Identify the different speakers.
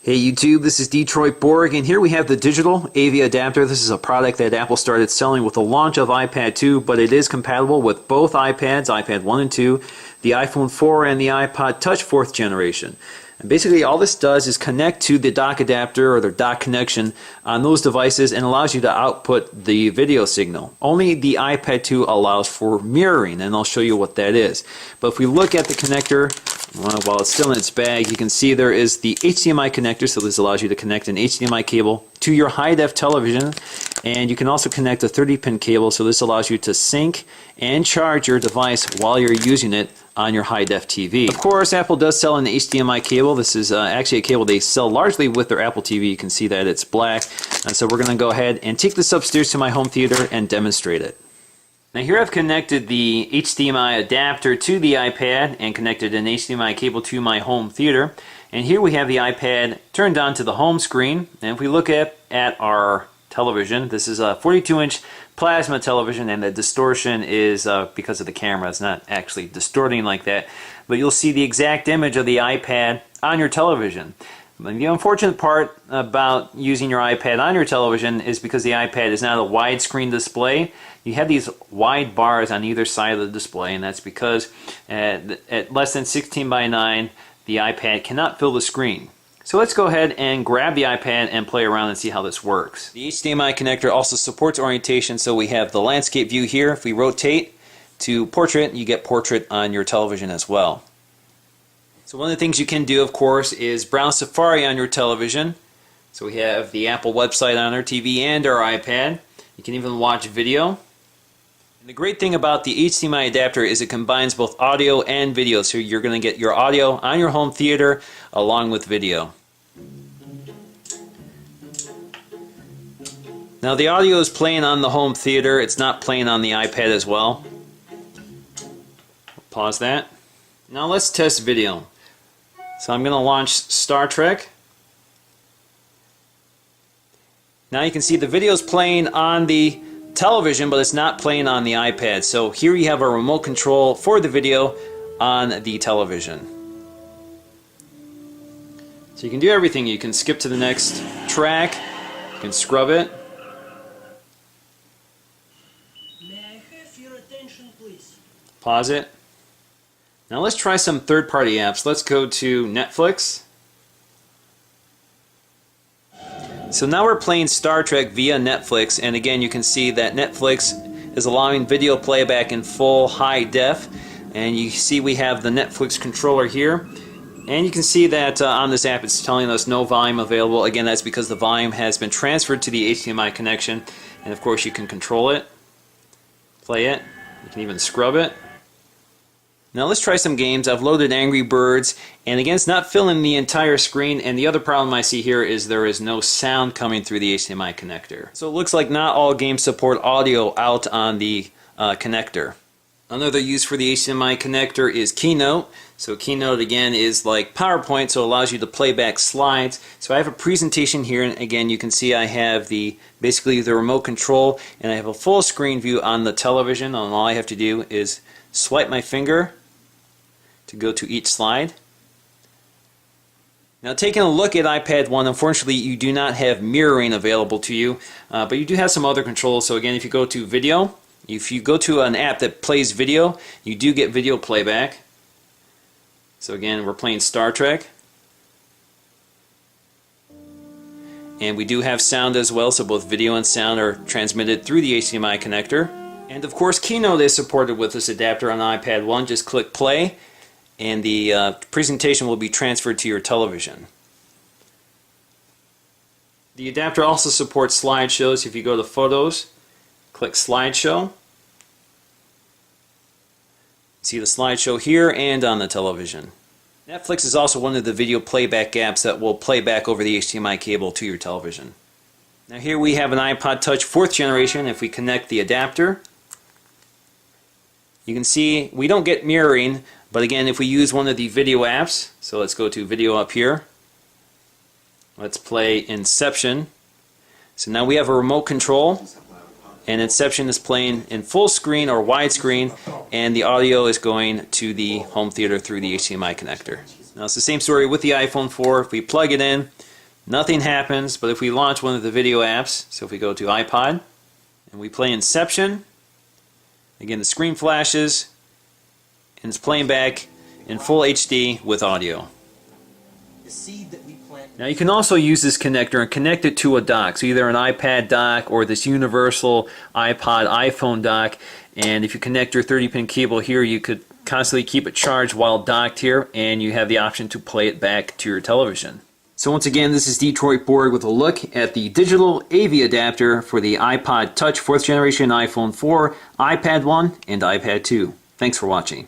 Speaker 1: Hey YouTube, this is Detroit Borg, and here we have the digital AV adapter. This is a product that Apple started selling with the launch of iPad 2, but it is compatible with both iPads, iPad 1 and 2, the iPhone 4, and the iPod Touch 4th generation. And basically all this does is connect to the dock adapter or the dock connection on those devices and allows you to output the video signal. Only the iPad 2 allows for mirroring, and I'll show you what that is. But if we look at the connector, while it's still in its bag, you can see there is the HDMI connector, so this allows you to connect an HDMI cable to your high-def television, and you can also connect a 30-pin cable, so this allows you to sync and charge your device while you're using it on your high-def TV. Of course, Apple does sell an HDMI cable. This is actually a cable they sell largely with their Apple TV. You can see that it's black, and so we're going to go ahead and take this upstairs to my home theater and demonstrate it. Now here I've connected the HDMI adapter to the iPad and connected an HDMI cable to my home theater. And here we have the iPad turned on to the home screen. And if we look at our television, this is a 42-inch plasma television, and the distortion is because of the camera. It's not actually distorting like that. But you'll see the exact image of the iPad on your television. The unfortunate part about using your iPad on your television is because the iPad is not a widescreen display. You have these wide bars on either side of the display, and that's because at less than 16 by 9, the iPad cannot fill the screen. So let's go ahead and grab the iPad and play around and see how this works. The HDMI connector also supports orientation, so we have the landscape view here. If we rotate to portrait, you get portrait on your television as well. So one of the things you can do, of course, is browse Safari on your television. So we have the Apple website on our TV and our iPad. You can even watch video. And the great thing about the HDMI adapter is it combines both audio and video. So you're going to get your audio on your home theater along with video. Now the audio is playing on the home theater. It's not playing on the iPad as well. Pause that. Now let's test video. So I'm going to launch Star Trek. Now you can see the video is playing on the television, but it's not playing on the iPad. So here you have a remote control for the video on the television. So you can do everything. You can skip to the next track. You can scrub it.
Speaker 2: May I have your attention, please?
Speaker 1: Pause it. Now let's try some third-party apps. Let's go to Netflix. So now we're playing Star Trek via Netflix, and again you can see that Netflix is allowing video playback in full high def, and you see we have the Netflix controller here, and you can see that on this app it's telling us no volume available. Again, that's because the volume has been transferred to the HDMI connection, and of course you can control it, play it, you can even scrub it. Now let's try some games. I've loaded Angry Birds, and again it's not filling the entire screen, and the other problem I see here is there is no sound coming through the HDMI connector. So it looks like not all games support audio out on the connector. Another use for the HDMI connector is Keynote. So Keynote again is like PowerPoint, so it allows you to play back slides. So I have a presentation here, and again you can see I have basically the remote control, and I have a full screen view on the television, and all I have to do is swipe my finger to go to each slide. Now taking a look at iPad 1, unfortunately you do not have mirroring available to you, but you do have some other controls. So again, if you go to video, if you go to an app that plays video, you do get video playback. So again, we're playing Star Trek. And we do have sound as well, so both video and sound are transmitted through the HDMI connector. And of course Keynote is supported with this adapter on iPad 1. Just click play, and the presentation will be transferred to your television. The adapter also supports slideshows. If you go to Photos, click Slideshow. See the slideshow here and on the television. Netflix is also one of the video playback apps that will play back over the HDMI cable to your television. Now here we have an iPod Touch 4th generation. If we connect the adapter, you can see we don't get mirroring, but again if we use one of the video apps, so let's go to video up here. Let's play Inception. So now we have a remote control, and Inception is playing in full screen or widescreen, and the audio is going to the home theater through the HDMI connector. Now it's the same story with the iPhone 4. If we plug it in, nothing happens. But if we launch one of the video apps, so if we go to iPod and we play Inception, again the screen flashes and it's playing back in full HD with audio.
Speaker 2: The seed that we plant.
Speaker 1: Now you can also use this connector and connect it to a dock, so either an iPad dock or this universal iPod iPhone dock. And if you connect your 30-pin cable here, you could constantly keep it charged while docked here, and you have the option to play it back to your television. So once again, this is Detroit Borg with a look at the digital AV adapter for the iPod Touch 4th generation, iPhone 4, iPad 1, and iPad 2. Thanks for watching.